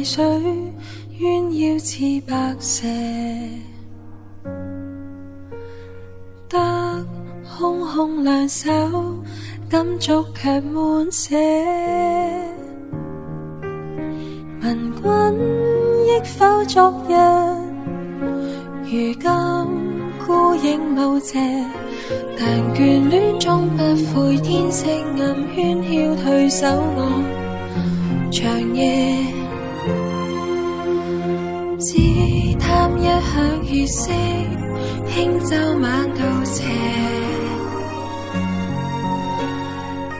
水彎腰似白蛇，得空空兩手，感觸卻滿瀉。問君憶否昨日，如今孤影無邪，但眷戀終不悔，天色暗喧囂退守我長夜。只貪一晌歇息，輕舟晚渡斜，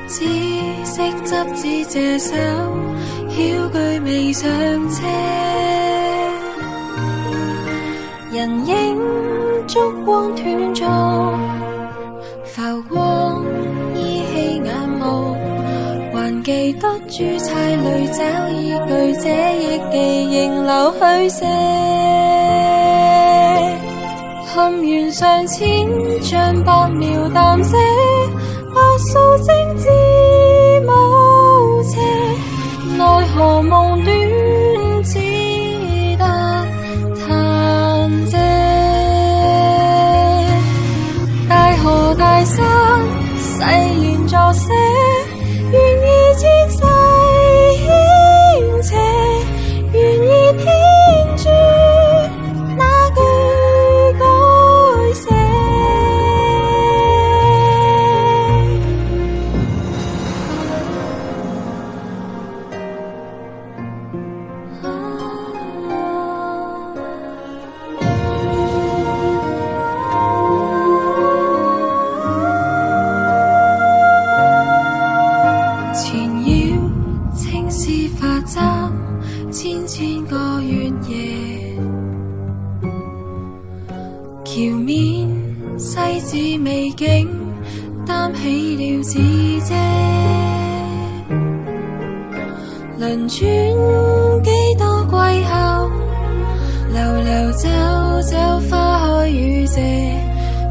只識執子這手，曉句未上車。人影燭光斷續，浮光依稀眼目，還記得珠釵裏找依據，這憶記仍留虛寫。含緣尚淺，像白描淡寫，白素貞之無邪，奈何夢短，只得嘆嗟。大河大山，誓言作寫，願意千世牽扯，願意天誅那句改寫。纏繞青絲髮簪，千千個月夜，橋面西子美景，擔起了紙遮。輪轉幾多季後，流流走走，花開雨謝。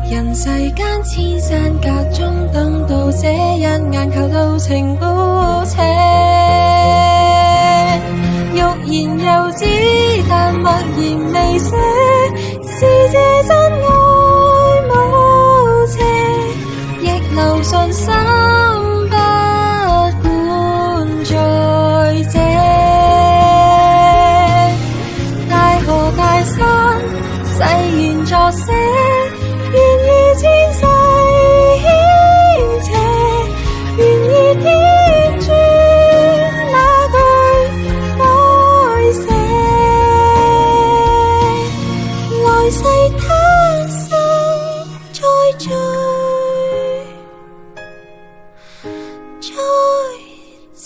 人世間千山隔中，等到這一眼，求到情孤斜。欲言又止，但默然未寫，是這真愛無邪，亦留信心不管在這。大河大山，誓言作寫，願意千世牽扯，願意天誅那句改寫。來世他生再聚，再謝。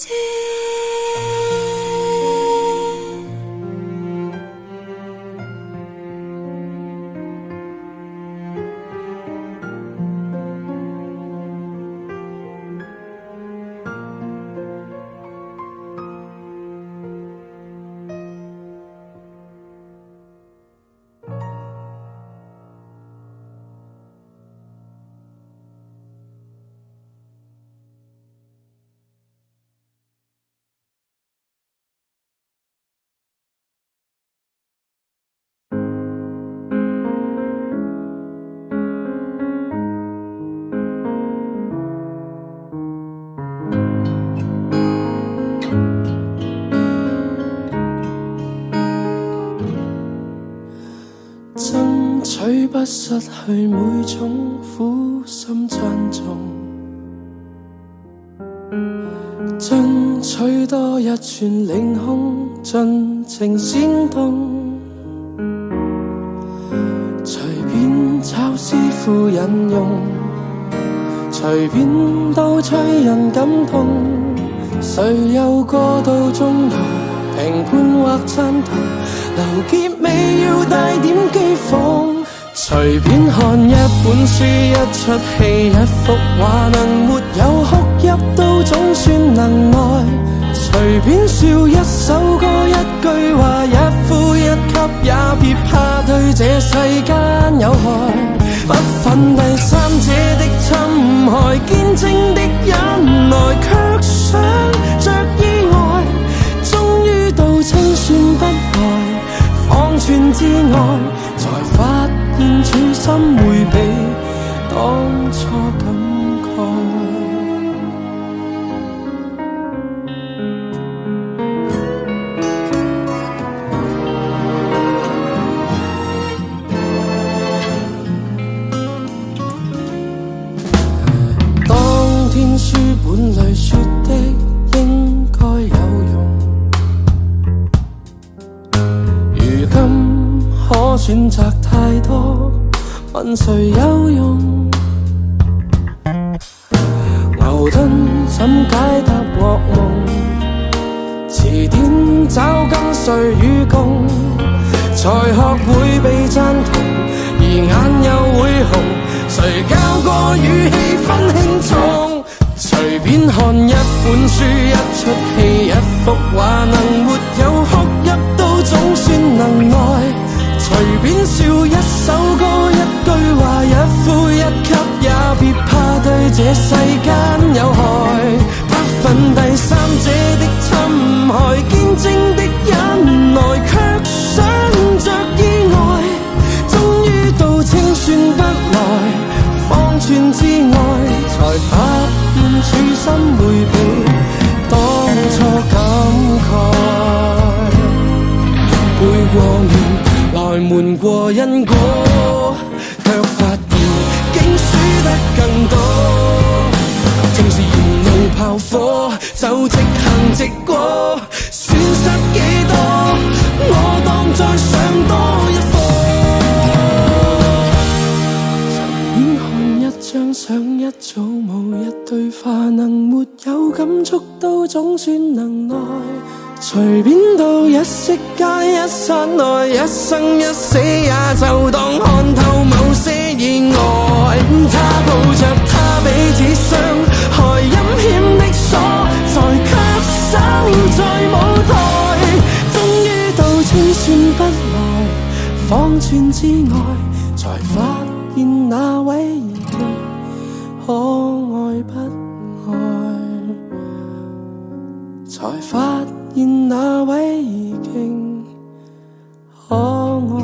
爭取不失去每種苦心珍重，爭取多一寸凌空，盡情煽動。隨便找師傅引用，隨便都催人感動。誰又過度中途，評判或贊同，留結尾要帶點譏諷。隨便看一本書，一出戲，一幅畫，能沒有哭泣都總算能愛。隨便笑一首歌，一句話，一呼一吸，也別怕對這世間有害。不忿第三者的侵害，見證的忍耐，卻想着意外，終於到清算寸之外，才發現處心會比當初感慨。當天書本裡說的應該有用，如今可選擇太多，問誰有用？牛頓怎解答噩夢？詞典找跟誰與共，才學會被贊同，而眼又會紅。誰教過語氣分輕重？隨便看一本書，一出戲，一幅畫，能沒有哭泣都總算能愛。隨便笑一首歌，一句話，一呼一吸，也別怕對這世間有害。不忿第三者的侵害，見證的忍耐，卻想着意外。終於到清算不來，方寸之外，才發現處心會比當初感慨。背過面來瞞過因果，卻發現竟輸得更多。正是沿路炮火，就直行直過，損失幾多，我當再上多一課。隨便看一張相，一組舞，一對話，能沒有感觸都總算能耐。隨便到一息間，一剎那，一生一死也就當看透某些意外。他抱着他彼此傷害，陰險的鎖在卻守在舞台。終於到清算不來，方寸之外，才發現那位已經可愛不愛，才發現那位已經可愛不愛。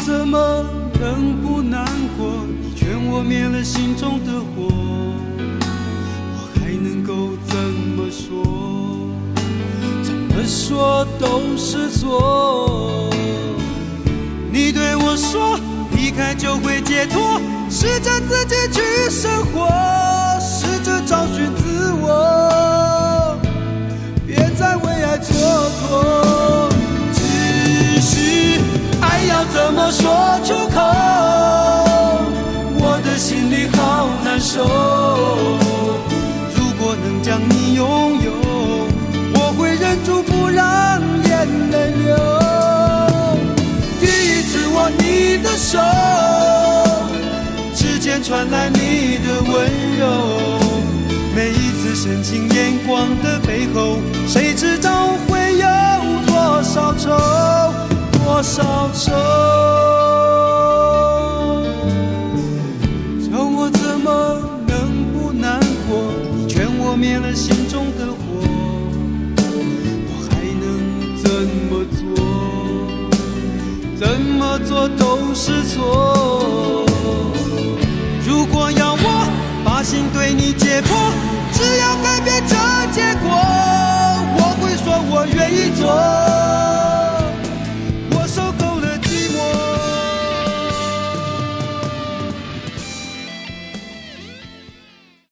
怎么能不难过？你劝我灭了心中的火，我还能够怎么说？怎么说都是错。你对我说离开就会解脱，试着自己去生活，试着找寻自我，别再为爱蹉跎。只是爱要怎么说出口，我的心里好难受。如果能将你拥有，我会忍住不让眼泪流。第一次握你的手，指尖传来你的温柔，每一次深情眼光的背后，谁知道会有多少愁，多少愁。叫我怎么能不难过？你劝我灭了心中的火，我还能怎么做？怎么做都是错。